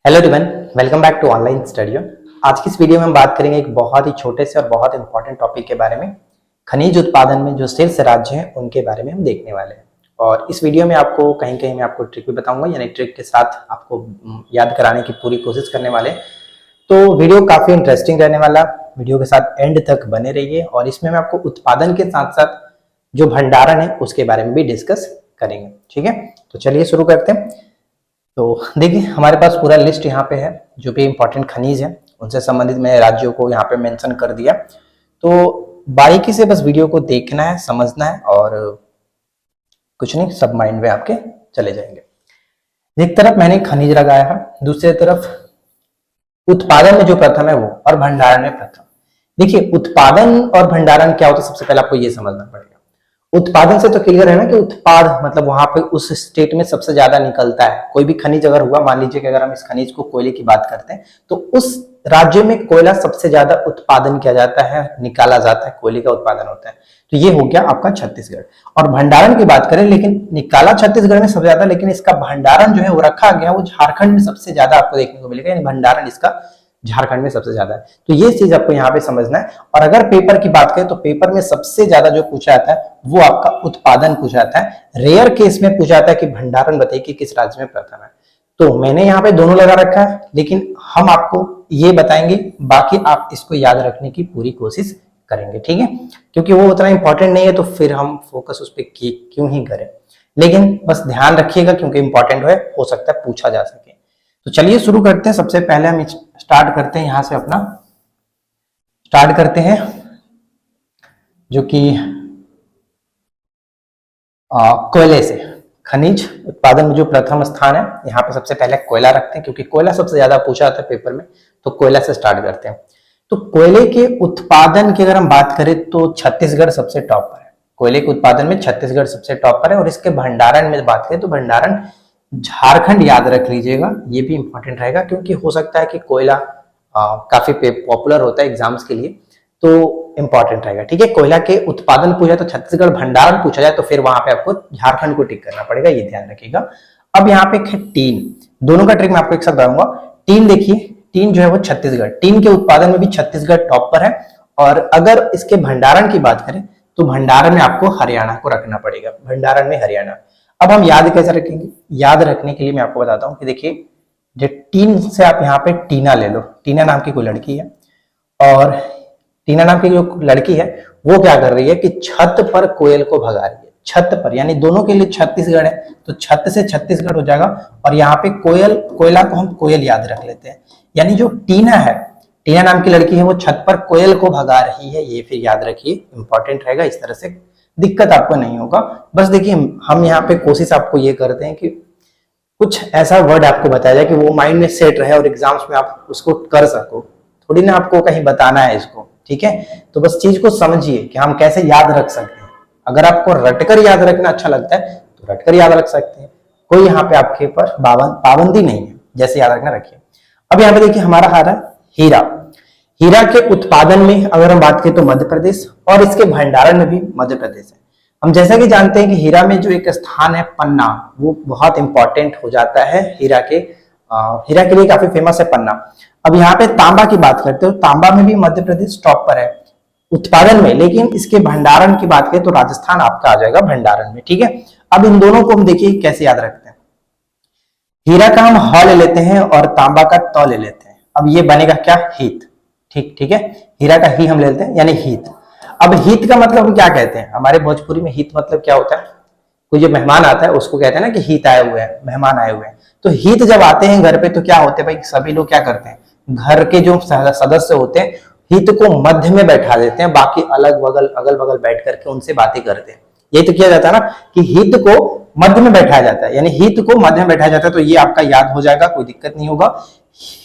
Hello everyone, welcome back to online study. आज की इस वीडियो में हम बात करेंगे एक बहुत ही छोटे से और बहुत इंपॉर्टेंट टॉपिक के बारे में। खनिज उत्पादन में जो शीर्ष राज्य हैं उनके बारे में हम देखने वाले हैं। और इस वीडियो में आपको कहीं कहीं मैं आपको ट्रिक भी बताऊंगा, यानी ट्रिक के साथ आपको याद कराने की पूरी कोशिश करने वाले। तो वीडियो काफी इंटरेस्टिंग रहने वाला, वीडियो के साथ एंड तक बने रहिए। और इसमें मैं आपको उत्पादन के साथ साथ जो भंडारण है उसके बारे में भी डिस्कस करेंगे। ठीक है, तो चलिए शुरू करते हैं। तो देखिए, हमारे पास पूरा लिस्ट यहाँ पे है, जो भी इंपॉर्टेंट खनिज है उनसे संबंधित मैंने राज्यों को यहाँ पे मेंशन कर दिया। तो बारीकी से बस वीडियो को देखना है, समझना है, और कुछ नहीं, सब माइंड में आपके चले जाएंगे। एक तरफ मैंने खनिज लगाया है, दूसरी तरफ उत्पादन में जो प्रथम है वो, और भंडारण में प्रथम। देखिए, उत्पादन और भंडारण क्या होता है, सबसे पहले आपको ये समझना पड़ेगा। उत्पादन से तो क्लियर है ना कि उत्पाद मतलब वहां पे उस स्टेट में सबसे ज्यादा निकलता है। कोई भी खनिज अगर हुआ, मान लीजिए कि अगर हम इस खनिज को कोयले की बात करते हैं, तो उस राज्य में कोयला सबसे ज्यादा उत्पादन किया जाता है, निकाला जाता है, कोयले का उत्पादन होता है। तो ये हो गया आपका छत्तीसगढ़। और भंडारण की बात करें, लेकिन निकाला छत्तीसगढ़ में सबसे ज्यादा, लेकिन इसका भंडारण जो है वो रखा गया, वो झारखंड में सबसे ज्यादा आपको देखने को मिलेगा। यानी भंडारण इसका झारखंड में सबसे ज्यादा है। तो ये चीज आपको यहाँ पे समझना है। और अगर पेपर की बात करें तो पेपर में सबसे ज्यादा जो पूछा जाता है वो आपका उत्पादन पूछा जाता है। रेयर केस में पूछा जाता है कि भंडारण बताइए कि किस राज्य में प्रथम है। तो मैंने यहाँ पे दोनों लगा रखा है, लेकिन हम आपको ये बताएंगे, बाकी आप इसको याद रखने की पूरी कोशिश करेंगे। ठीक है, क्योंकि वो उतना इंपॉर्टेंट नहीं है, तो फिर हम फोकस उस पर क्यों ही करें। लेकिन बस ध्यान रखिएगा, क्योंकि इंपॉर्टेंट है, हो सकता है पूछा जा सके। तो चलिए शुरू करते हैं। सबसे पहले हम स्टार्ट करते हैं, यहां से अपना स्टार्ट करते हैं, जो कि कोयले से। खनिज उत्पादन में जो प्रथम स्थान है, यहाँ पे सबसे पहले कोयला रखते हैं, क्योंकि कोयला सबसे ज्यादा पूछा जाता है पेपर में। तो कोयला से स्टार्ट करते हैं। तो कोयले के उत्पादन की अगर हम बात करें तो छत्तीसगढ़ सबसे टॉप पर है। कोयले के उत्पादन में छत्तीसगढ़ सबसे टॉप पर है। और इसके भंडारण में बात करें तो भंडारण झारखंड याद रख लीजिएगा, ये भी इंपॉर्टेंट रहेगा, क्योंकि हो सकता है कि कोयला काफी पॉपुलर होता है एग्जाम्स के लिए, तो इंपॉर्टेंट रहेगा। ठीक है, कोयला के उत्पादन पूछा तो छत्तीसगढ़, भंडारण पूछा जाए तो फिर वहां पे आपको झारखंड को टिक करना पड़ेगा, ये ध्यान रखिएगा। अब यहाँ पे है टीन, दोनों का ट्रिक मैं आपको एक साथ बताऊंगा। टीन देखिए, टीन जो है वो छत्तीसगढ़, टीन के उत्पादन में भी छत्तीसगढ़ टॉप पर है। और अगर इसके भंडारण की बात करें तो भंडारण में आपको हरियाणा को रखना पड़ेगा, भंडारण में हरियाणा। अब हम याद कैसे रखेंगे, याद रखने के लिए मैं आपको बताता हूं कि देखिए, जो टीन से आप यहाँ पे टीना ले लो, टीना नाम की कोई लड़की है, और टीना नाम की जो लड़की है वो क्या कर रही है कि छत पर कोयल को भगा रही है। छत पर, यानी दोनों के लिए छत्तीसगढ़ है, तो छत से छत्तीसगढ़ हो जाएगा। और यहाँ पे कोयल, कोयला को हम कोयल याद रख लेते हैं। यानी जो टीना है, टीना नाम की लड़की है, वो छत पर कोयल को भगा रही है, ये फिर याद रखिए, इंपॉर्टेंट रहेगा। इस तरह से दिक्कत आपको नहीं होगा। बस देखिए, हम यहाँ पे कोशिश आपको ये करते हैं कि कुछ ऐसा वर्ड आपको बताया जाए कि वो माइंड में सेट रहे और एग्जाम्स में आप उसको कर सको। थोड़ी ना आपको कहीं बताना है इसको, ठीक है। तो बस चीज को समझिए कि हम कैसे याद रख सकते हैं। अगर आपको रटकर याद रखना अच्छा लगता है तो रटकर याद रख सकते हैं, कोई यहाँ पे आपके पर पाबंदी नहीं है, जैसे याद रखना रखिए। अब यहाँ पे देखिए, हमारा आ रहा है हीरा। हीरा के उत्पादन में अगर हम बात करें तो मध्य प्रदेश, और इसके भंडारण में भी मध्य प्रदेश है। हम जैसा कि जानते हैं कि हीरा में जो एक स्थान है पन्ना, वो बहुत इंपॉर्टेंट हो जाता है हीरा के लिए काफी फेमस है पन्ना। अब यहाँ पे तांबा की बात करते हो, तांबा में भी मध्य प्रदेश टॉप पर है उत्पादन में, लेकिन इसके भंडारण की बात करें तो राजस्थान आपका आ जाएगा भंडारण में। ठीक है, अब इन दोनों को हम देखिए कैसे याद रखते हैं। हीरा का हम ह ले लेते हैं और तांबा का त ले लेते हैं। अब ये बनेगा क्या, हीत। ठीक है, हीरा का ही हम ले लेते हैं, यानी हीत। अब हित का मतलब हम क्या कहते हैं, हमारे भोजपुरी में हित मतलब क्या होता है, कोई जो मेहमान आता है उसको कहते हैं ना कि हित आए हुए हैं, मेहमान आए हुए हैं। तो हित जब आते हैं घर पे तो क्या होते हैं भाई, सभी लोग क्या करते हैं, घर के जो सदस्य होते हैं हित को मध्य में बैठा देते हैं, बाकी अगल बगल बैठ करके उनसे बातें करते हैं। यही तो किया जाता है ना कि हित को मध्य में बैठाया जाता है, यानी हित को मध्य में बैठाया जाता है। तो ये आपका याद हो जाएगा, कोई दिक्कत नहीं होगा।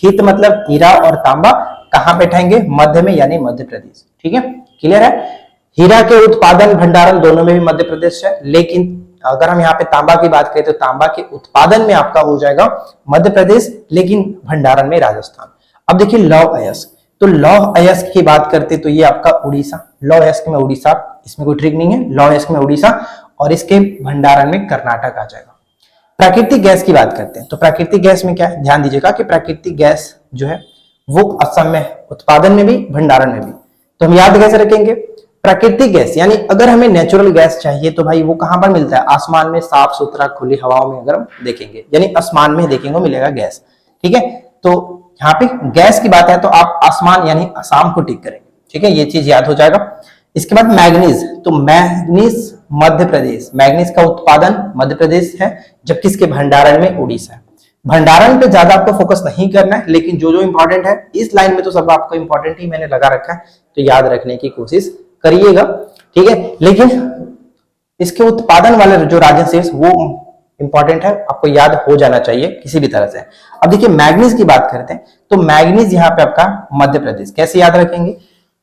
हित मतलब हीरा और तांबा कहाँ बैठाएंगे, मध्य में, यानी मध्य प्रदेश। ठीक है, क्लियर है। हीरा के उत्पादन भंडारण दोनों में भी मध्य प्रदेश है, लेकिन अगर हम यहाँ पे तांबा की बात करें तो तांबा के उत्पादन में आपका हो जाएगा मध्य प्रदेश, लेकिन भंडारण में राजस्थान। अब देखिए लौह अयस्क, तो लौह अयस्क की बात करते तो ये आपका उड़ीसा, लौह अयस्क में उड़ीसा, इसमें कोई ट्रिक नहीं है, लौह अयस्क में उड़ीसा, और इसके भंडारण में कर्नाटक आ जाएगा। प्राकृतिक गैस की बात करते हैं तो प्राकृतिक गैस में क्या है, ध्यान दीजिएगा कि प्राकृतिक गैस जो है वो असम में उत्पादन में भी भंडारण में भी। तो हम याद कैसे रखेंगे, प्राकृतिक गैस यानी अगर हमें नेचुरल गैस चाहिए तो भाई वो कहां पर मिलता है, आसमान में साफ सुथरा खुली हवाओं में अगर हम देखेंगे यानी आसमान में देखेंगे मिलेगा गैस। ठीक है, तो यहाँ पे गैस की बात है तो आप आसमान यानी असम को टिक करेंगे। ठीक है, ये चीज याद हो जाएगा। इसके बाद मैग्नीज, तो मैग्नीज मध्य प्रदेश, मैग्नीज का उत्पादन मध्य प्रदेश है जबकि इसके भंडारण में उड़ीसा है। भंडारण पे ज्यादा आपको फोकस नहीं करना है, लेकिन जो जो इंपॉर्टेंट है इस लाइन में तो सब आपको इंपॉर्टेंट ही मैंने लगा रखा है, तो याद रखने की कोशिश करिएगा। ठीक है, लेकिन इसके उत्पादन वाले जो राज्य शेष वो इंपॉर्टेंट है, आपको याद हो जाना चाहिए किसी भी तरह से। अब देखिए मैग्नीज की बात करते हैं तो मैग्नीज यहाँ पे आपका मध्य प्रदेश, कैसे याद रखेंगे,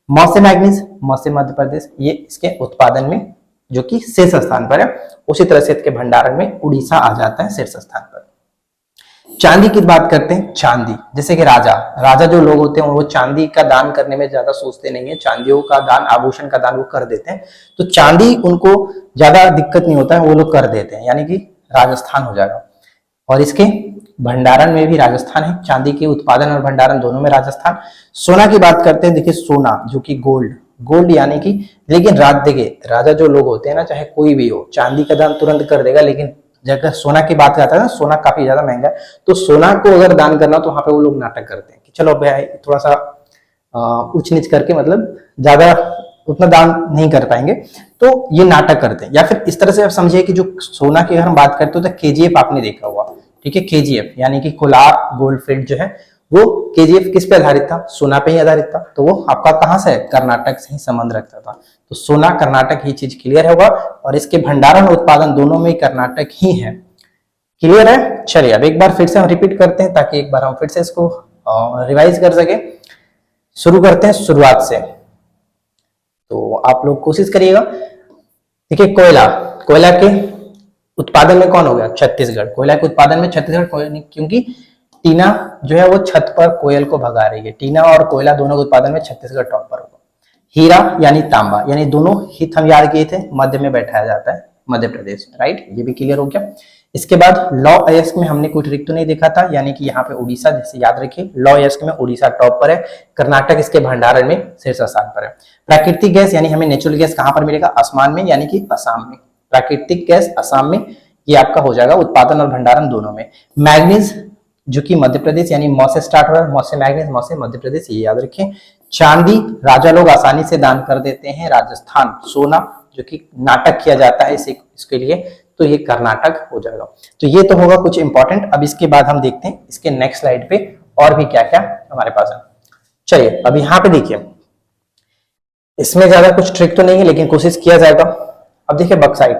मौसे मैग्नीज, मौसे मध्य प्रदेश, ये इसके उत्पादन में जो कि शीर्ष स्थान पर है। उसी तरह से इसके भंडारण में उड़ीसा आ जाता है शीर्ष स्थान पर। चांदी की बात करते हैं, चांदी जैसे कि राजा जो लोग होते हैं वो चांदी का दान करने में ज्यादा सोचते नहीं है, चांदियों का दान, आभूषण का दान वो कर देते हैं, तो चांदी उनको ज्यादा दिक्कत नहीं होता है, वो लोग कर देते हैं, यानी कि राजस्थान हो जाएगा। और इसके भंडारण में भी राजस्थान है, चांदी के उत्पादन और भंडारण दोनों में राजस्थान। सोना की बात करते हैं, देखिए सोना जो कि गोल्ड यानी कि, लेकिन देखिए राजा जो लोग होते हैं ना, चाहे कोई भी हो, चांदी का दान तुरंत कर देगा, लेकिन जगह सोना की बात करता है ना, सोना काफी ज्यादा महंगा है, तो सोना को अगर दान करना तो वहां पे वो लोग नाटक करते हैं कि चलो भाई थोड़ा सा ऊंच नीच करके, मतलब ज्यादा उतना दान नहीं कर पाएंगे, तो ये नाटक करते हैं। या फिर इस तरह से आप समझिए कि जो सोना की अगर हम बात करते हो तो केजीएफ आपने देखा हुआ, ठीक है, केजीएफ यानी कि कोलार गोल्डफील्ड जो है वो केजीएफ किस पे आधारित था, सोना पे ही आधारित था, तो वो आपका कहां से है, कर्नाटक से ही संबंध रखता था, तो सोना कर्नाटक, ही चीज क्लियर होगा। और इसके भंडारण उत्पादन दोनों में कर्नाटक ही है। क्लियर है, चलिए अब एक बार फिर से हम रिपीट करते हैं ताकि एक बार हम फिर से इसको रिवाइज कर सके। शुरू करते हैं शुरुआत से, तो आप लोग कोशिश करिएगा। देखिए कोयला के उत्पादन में कौन हो गया, छत्तीसगढ़। कोयला के उत्पादन में छत्तीसगढ़, क्योंकि टीना जो है वो छत पर कोयल को भगा रही है, टीना और कोयला दोनों के उत्पादन में छत्तीसगढ़ टॉप पर होगा। हीरा यानी तांबा, यानी दोनों हित हम याद किए थे, मध्य में बैठाया जाता है मध्य प्रदेश, राइट, ये भी क्लियर हो गया। इसके बाद लौ अयस्क में हमने कोई ट्रिक तो नहीं देखा था, यानी कि यहाँ पे उड़ीसा, जैसे याद रखिए लौ अयस्क में उड़ीसा टॉप पर है, कर्नाटक इसके भंडारण में शीर्ष स्थान पर है। प्राकृतिक गैस यानी हमें नेचुरल गैस कहां पर मिलेगा, आसमान में, यानी कि असम में। प्राकृतिक गैस असम में, ये आपका हो जाएगा उत्पादन और भंडारण दोनों में। मैग्नीज जो कि मध्य प्रदेश, यानी मौ से स्टार्ट हो रहा है, मौ से मैग्नीज, मौ से मध्य प्रदेश, ये याद रखें। चांदी राजा लोग आसानी से दान कर देते हैं, राजस्थान। सोना जो कि नाटक किया जाता है इसके लिए, तो ये कर्नाटक हो जाएगा। तो ये तो होगा कुछ इंपॉर्टेंट। अब इसके बाद हम देखते हैं इसके नेक्स्ट स्लाइड पे और भी क्या क्या हमारे पास है। चलिए अब यहाँ पे देखिए, इसमें ज्यादा कुछ ट्रिक तो नहीं है लेकिन कोशिश किया जाएगा। अब देखिए बक्साइट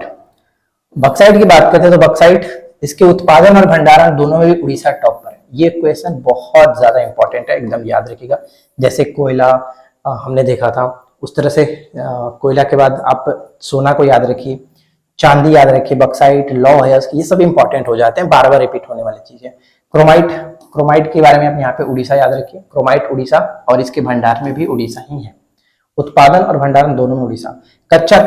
की बात करते हैं तो बक्साइट, इसके उत्पादन और भंडारण दोनों में भी उड़ीसा टॉप पर है। ये क्वेश्चन बहुत ज्यादा इंपॉर्टेंट है, एकदम याद रखिएगा। जैसे कोयला हमने देखा था, उस तरह से कोयला के बाद आप सोना को याद रखिए, चांदी याद रखिए, बक्साइट, लौ अयस्क, ये सब इंपॉर्टेंट हो जाते हैं, बार बार रिपीट होने वाली चीजें। क्रोमाइट के बारे में आप यहाँ पे उड़ीसा याद रखिए, क्रोमाइट उड़ीसा, और इसके भंडार में भी उड़ीसा ही है, उत्पादन और भंडारण दोनों में उड़ीसा। कच्चा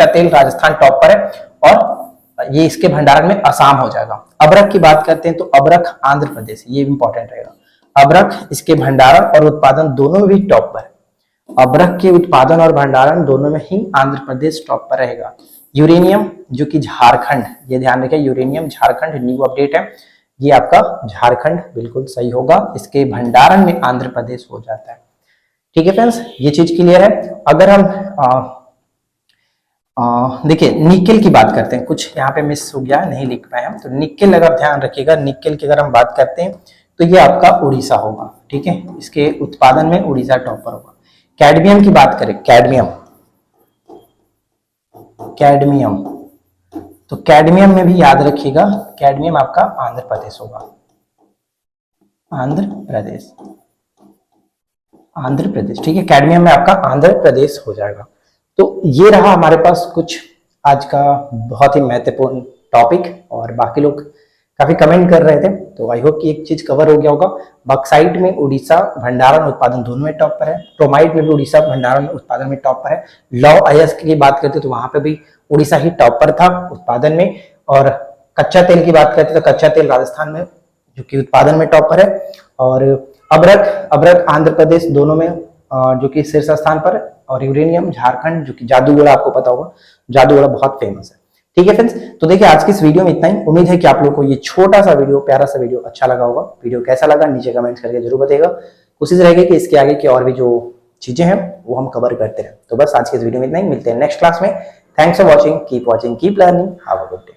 तेल राजस्थान टॉप पर है, और ये इसके भंडारण में असम हो जाएगा। अबरक की बात करते हैं तो अबरक आंध्र प्रदेश, ये इंपॉर्टेंट रहेगा। अबरक इसके भंडारण और उत्पादन दोनों में भी टॉप पर है। अबरक के उत्पादन और भंडारण दोनों में ही आंध्र प्रदेश टॉप पर रहेगा। यूरेनियम जो कि झारखंड, ये ध्यान रखें, यूरेनियम झारखंड, न्यू अपडेट है, ये आपका झारखंड बिल्कुल सही होगा, इसके भंडारण में आंध्र प्रदेश हो जाता है। ठीक है फ्रेंड्स, ये चीज क्लियर है। अगर हम देखिए निकेल की बात करते हैं, कुछ यहाँ पे मिस हो गया, नहीं लिख पाए हम, तो निकेल अगर ध्यान रखिएगा, निकेल की अगर हम बात करते हैं तो ये आपका उड़ीसा होगा। ठीक है, इसके उत्पादन में उड़ीसा टॉप पर होगा। कैडमियम की बात करें, कैडमियम, तो कैडमियम में भी याद रखिएगा, कैडमियम आपका आंध्र प्रदेश होगा, आंध्र प्रदेश। ठीक है, कैडमियम में आपका आंध्र प्रदेश हो जाएगा। तो ये रहा हमारे पास कुछ आज का बहुत ही महत्वपूर्ण टॉपिक, और बाकी लोग काफी कमेंट कर रहे थे, तो आई होप कि एक चीज कवर हो गया होगा। बॉक्साइट में उड़ीसा भंडारण उत्पादन दोनों में टॉप पर है, क्रोमाइट में भी उड़ीसा भंडारण उत्पादन में टॉप पर है। लौ अयस्क की बात करते तो वहां पे भी उड़ीसा ही टॉप पर था उत्पादन में, और कच्चा तेल की बात करते हैं तो कच्चा तेल राजस्थान में जो कि उत्पादन में टॉपर है, और अबरक अबरक आंध्र प्रदेश दोनों में जो कि शीर्ष स्थान पर है, और यूरेनियम झारखंड जो कि जादूगोड़ा, आपको पता होगा जादूगोड़ा बहुत फेमस है। ठीक है फ्रेंड्स, तो देखिए आज की इस वीडियो में इतना ही। उम्मीद है कि आप लोगों को ये छोटा सा वीडियो, प्यारा सा वीडियो अच्छा लगा होगा। वीडियो कैसा लगा नीचे कमेंट करके जरूर बताइएगा। कोशिश रहेगी कि इसके आगे की और भी जो चीजें हैं वो हम कवर करते रहें। तो बस आज की इस वीडियो में इतना ही, मिलते हैं नेक्स्ट क्लास में। Thanks for watching, keep learning, have a good day.